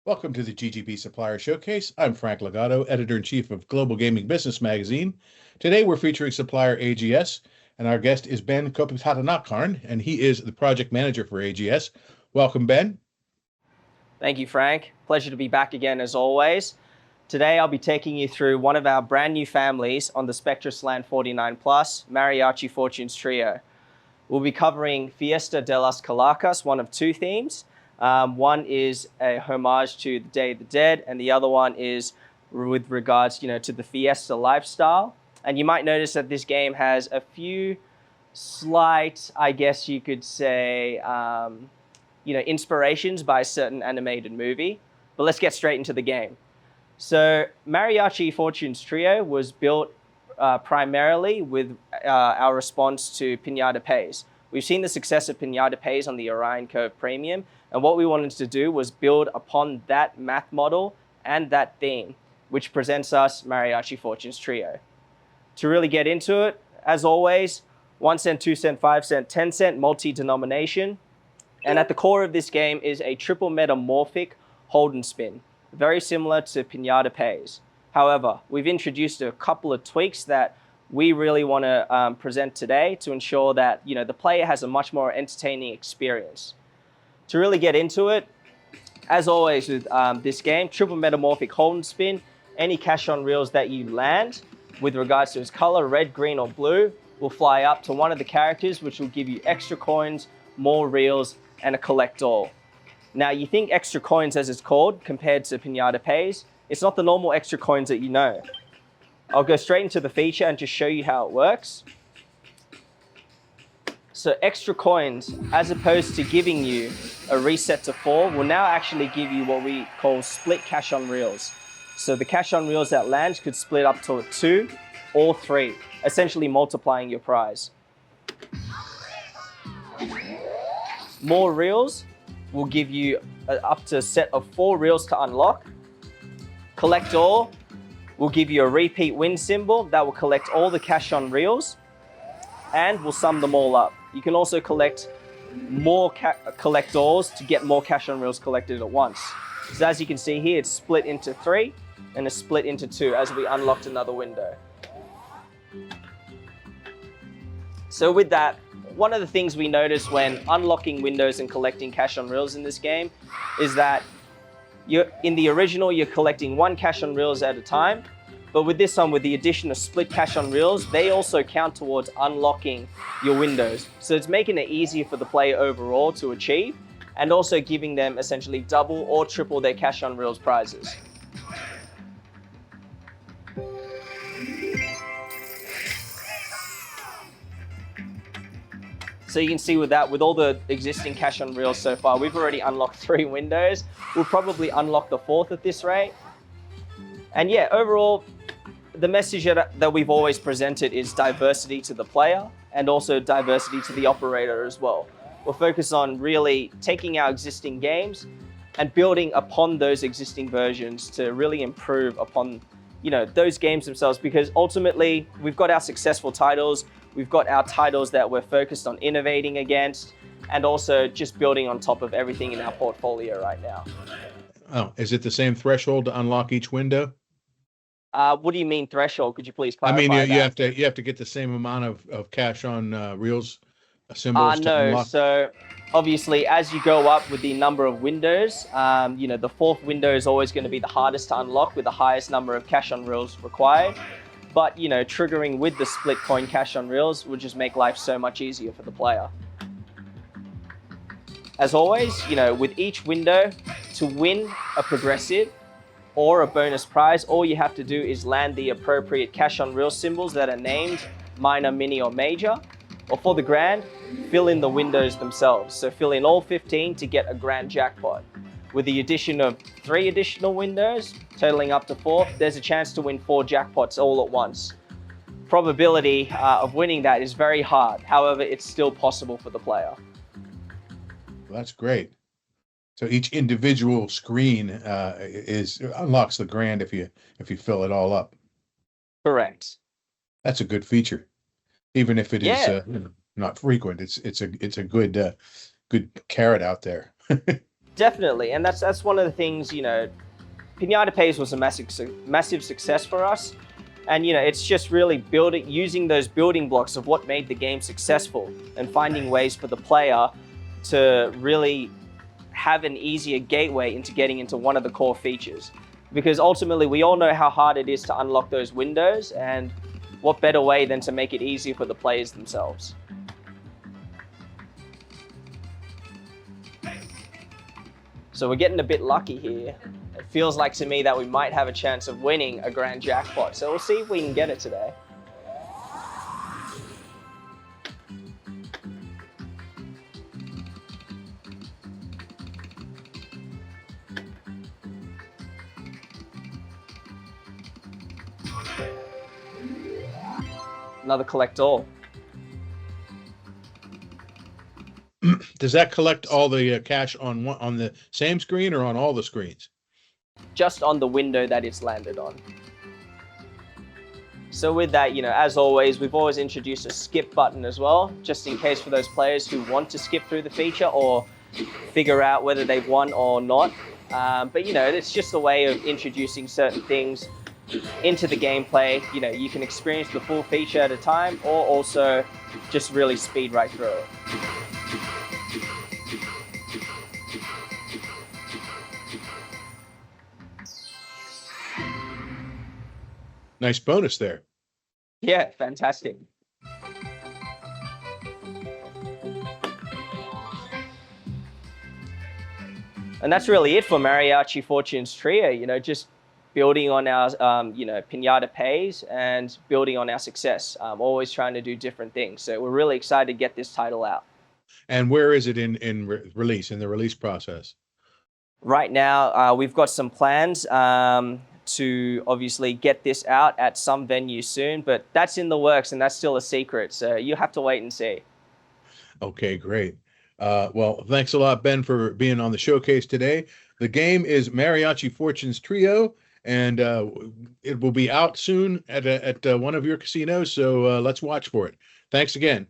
Welcome to the GGB Supplier Showcase. I'm Frank Legato, Editor-in-Chief of Global Gaming Business Magazine. Today we're featuring supplier AGS, and our guest is Ben Kongpipattanakarn, and he is the project manager for AGS. Welcome, Ben. Thank you, Frank. Pleasure to be back again as always. Today I'll be taking you through one of our brand new families on the Spectrasland 49 Plus, Mariachi Fortune Trio. We'll be covering Fiesta de las Calacas, one of two themes. One is a homage to the Day of the Dead, and the other one is with regards, to the Fiesta lifestyle. And you might notice that this game has a few slight, I guess you could say, inspirations by a certain animated movie. But let's get straight into the game. So Mariachi Fortune Trio was built primarily with our response to Pinata Pays. We've seen the success of Pinata Pays on the Orion Curve Premium, and what we wanted to do was build upon that math model and that theme, which presents us Mariachi Fortunes Trio. To really get into it, as always, 1 cent, 2 cent, 5 cent, 10 cent multi-denomination. And at the core of this game is a triple metamorphic hold and spin, very similar to Pinata Pays. However, we've introduced a couple of tweaks that we really want to present today to ensure that the player has a much more entertaining experience. To really get into it, as always with this game, triple metamorphic hold and spin, any cash on reels that you land with regards to its color, red, green, or blue, will fly up to one of the characters, which will give you extra coins, more reels, and a collect all. Now, you think extra coins as it's called compared to Pinata Pays. It's not the normal extra coins that you know. I'll go straight into the feature and just show you how it works. So extra coins, as opposed to giving you a reset to 4, will now actually give you what we call split cash on reels. So the cash on reels that land could split up to 2 or 3, essentially multiplying your prize. More reels will give you up to a set of 4 reels to unlock. Collect all will give you a repeat win symbol that will collect all the cash on reels and will sum them all up. You can also collect more collect alls to get more cash on reels collected at once. So as you can see here, it's split into 3 and it's split into 2 as we unlocked another window. So with that, one of the things we notice when unlocking windows and collecting cash on reels in this game is that in the original, you're collecting 1 cash on reels at a time. But with this one, with the addition of split cash on reels, they also count towards unlocking your windows. So it's making it easier for the player overall to achieve, and also giving them essentially double or triple their cash on reels prizes. So you can see with that, with all the existing cash on reels so far, we've already unlocked 3 windows. We'll probably unlock the 4th at this rate. And yeah, overall, the message that we've always presented is diversity to the player and also diversity to the operator as well. We're focused on really taking our existing games and building upon those existing versions to really improve upon those games themselves, because ultimately we've got our successful titles, we've got our titles that we're focused on innovating against, and also just building on top of everything in our portfolio right now. Oh, is it the same threshold to unlock each window? What do you mean threshold? Could you please clarify? I mean, you have to get the same amount of cash on reels symbols to no. unlock. So obviously, as you go up with the number of windows, the 4th window is always going to be the hardest to unlock with the highest number of cash on reels required. But triggering with the split coin cash on reels will just make life so much easier for the player. As always, with each window, to win a progressive or a bonus prize, all you have to do is land the appropriate cash on reel symbols that are named minor, mini, or major. Or for the grand, fill in the windows themselves. So fill in all 15 to get a grand jackpot. With the addition of 3 additional windows, totaling up to 4, there's a chance to win 4 jackpots all at once. Probability of winning that is very hard. However, it's still possible for the player. Well, that's great. So each individual screen unlocks the grand if you fill it all up. Correct. That's a good feature, even if it is not frequent. It's a good carrot out there. Definitely, and that's one of the things, Pinata Pays was a massive success for us. And it's just really using those building blocks of what made the game successful and finding ways for the player to really have an easier gateway into getting into one of the core features. Because ultimately, we all know how hard it is to unlock those windows, and what better way than to make it easier for the players themselves. So we're getting a bit lucky here. It feels like to me that we might have a chance of winning a grand jackpot. So we'll see if we can get it today. Another collect all. Does that collect all the cash on the same screen or on all the screens? Just on the window that it's landed on. So with that, as always, we've always introduced a skip button as well, just in case for those players who want to skip through the feature or figure out whether they've won or not. But it's just a way of introducing certain things into the gameplay. You can experience the full feature at a time, or also just really speed right through it. Nice bonus there. Yeah, fantastic. And that's really it for Mariachi Fortune's Trio, just building on our, Pinata Pays and building on our success, always trying to do different things. So we're really excited to get this title out. And where is it in the release process? Right now, we've got some plans to obviously get this out at some venue soon, but that's in the works and that's still a secret. So you have to wait and see. Okay, great. Well, thanks a lot, Ben, for being on the showcase today. The game is Mariachi Fortune's Trio, and it will be out soon at one of your casinos. So let's watch for it. Thanks again.